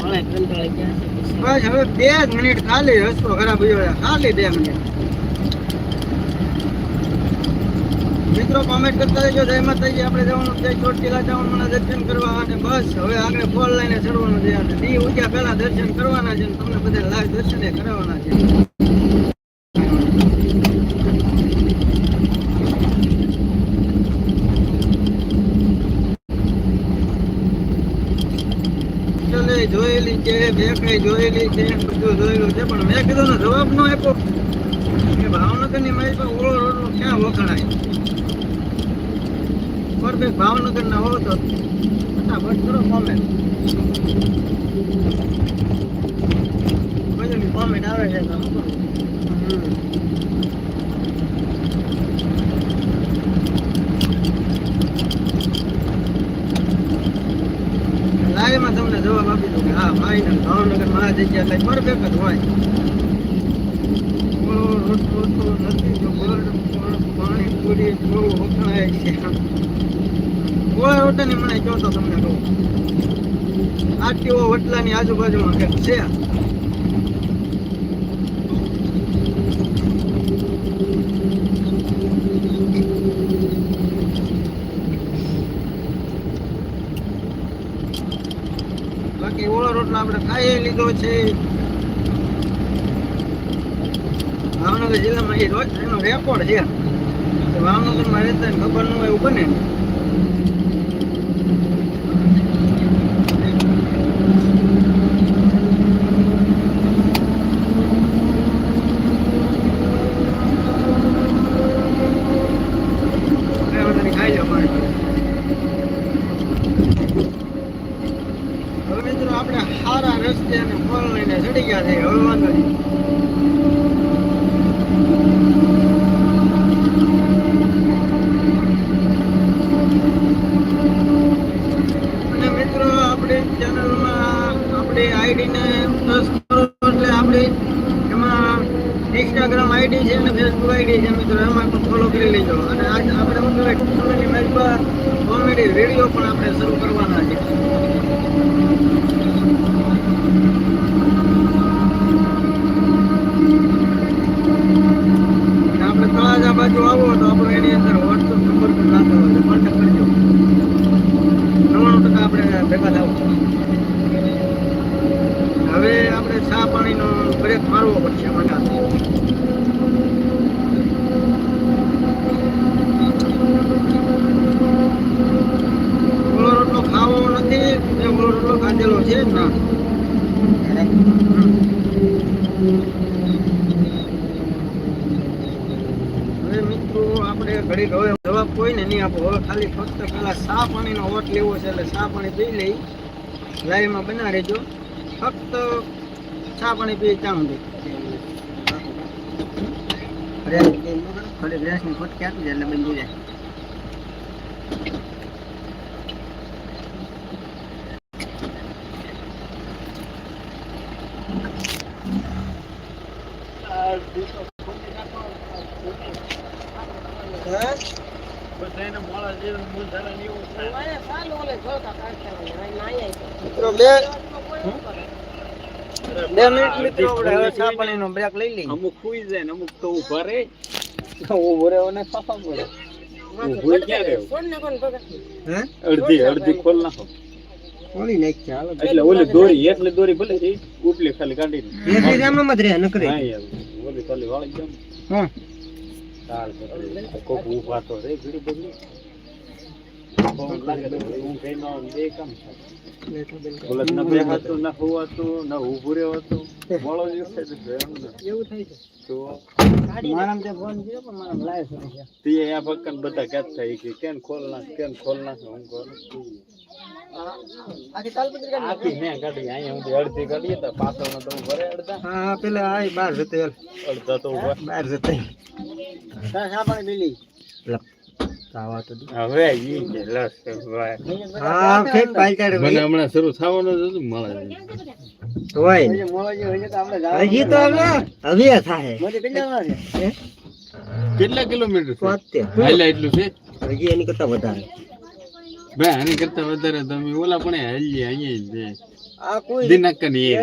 બસ હવે 2 મિનિટ ખાલી રસ્તો ખરાબ થયો ખાલી 2 મિનિટ મિત્રો કોમેન્ટ કરતા રહેજો જય માતાજી આપણે જવાનું છે ચોટીલા જવાનું દર્શન કરવા અને બસ હવે આગળ ફોર લાઈને ચડવાનું છે અને દી ઉગ્યા પહેલા દર્શન કરવાના છે તમને બધા લાઈવ દર્શન કરાવવાના છે જોયેલી છે બે કઈ જોયેલી છે બધું જોયેલું છે પણ મેં કીધું ને જવાબ નો આપ્યો કે ભાવનગર ની મારી પાસે ઓળો રોટલો ક્યાં વખણાય પરફેક્ટ ભાવનગર ના હોય તો ફટાફટ કરો કોમેન્ટ બધું કોમેન્ટ આવે છે લાઈવમાં તમને જવાબ આપી દઉં કે હા ભાઈ ભાવનગર માં આ જગ્યા એટલે પરફેક્ટ જ હોય રોટલો તો નથી જો પાણીપુરી થોડું વખણાય છે ઓળા રોટાની મને કહો તો તમને કહું આટીઓ વટલાની આજુબાજુમાં કંઈક છે બાકી ઓળો રોટલો આપણે ખાઈ લીધો છે ભાવનગર જિલ્લામાં એ રોજ એનો રેકોર્ડ છે ભાવનગરમાં રહેતા ખબર ન હોય એવું બને ખાઈ જાવ હવે મિત્રો આપણે સારા રસ્તે અને ફળ લઈને ચડી ગયા છે હવે વાંધો નહીં અને મિત્રો આપણી ચેનલમાં આપણી આઈડીને પ્લસ કરો એટલે આપણી એમાં ઇન્સ્ટાગ્રામ આઈડી છે અને ફેસબુક આઈડી છે મિત્રો એમાં પણ ફોલો કરી લેજો અને આજ આપણે શું કહેવાય કોમેડી મેચ પર કોમેડી વિડીયો પણ આપણે શરૂ કરવાના છે આપણે તળાજા બાજુ આવો તો આપણે એની અંદર વોટ્સઅપ નંબર પણ નાખેલો છે કોન્ટેક્ટ કરજો 99% આપણે ભેગા થાવ હવે આપણે ચા પાણીનો બ્રેક મારવો પડશે મને ઓળો રોટલો ખાવો નથી એ ઓળો રોટલો ખાધેલો છે ના હવે મિત્રો આપણે ઘડી હવે જવાબ કોઈને નહીં આપો હવે ખાલી ફક્ત પેલા ચા પાણીનો વોટ લેવો છે એટલે ચા પાણી પી લઈ લાઈવમાં બના રહેજો ફક્ત ચા પાણી પી ત્યાં સુધી થોડી ગ્રેસની ફટકી આપી જાય એટલે બની જાય બ્રેક લઈ લઈ અમુક ખુઈ જાય ને અમુક તો ઉભા રે ઉભો રહ્યો ને ખાવા મળે ઉભો ક્યાં રહ્યો અડધી ખોલ નાખો ખોલી નાખ ચાલો એટલે ઓલી દોરી એટલે દોરી ભલે એ ઉપલી ખાલી કાઢી એટલે જામ મત રે નકરે હા યાર ઓલી ખાલી વાળી જામ હા ચાલ કોક ઉભા તો રે ઘડી બધી કોણ લાગે તો હું કઈ નો બે કામ બોલત ન બે હતું ન હોવાતું ન ઉભો રહ્યો હતો મોળો જેવું થાય એવું થાય છે તો મારામ તે ફોન કર્યો પણ મારામ લાઈવ છે તે આ ભક્કન બધા કહેતા થાય કે કેમ ખોલ નાખ હું કોણ આખી તાલપત્રી આખી મે ગાડી અહીંયા હું અડધી ગાડી તો પાછળનો તો ભરે અડધા હા પેલા આય બહાર જતે અડધા તો બહાર જતે સા પાણી મિલી તાવા તો હવે ઈ કે લસ હા ફેક પાઈ કાઢે મને હમણાં શરૂ થવાનો જ હતું મળે હોય મોળો જે હોય તો આપણે હજી તો હવે થાય મને કેટલા છે કેટલા કિલોમીટર 70 હાલે એટલું છે હજી એની કરતા વધારે ભાઈ આની કરતા વધારે તમે ઓલા પણ હાલી અહીંયા જ આ કોઈ દિનક ની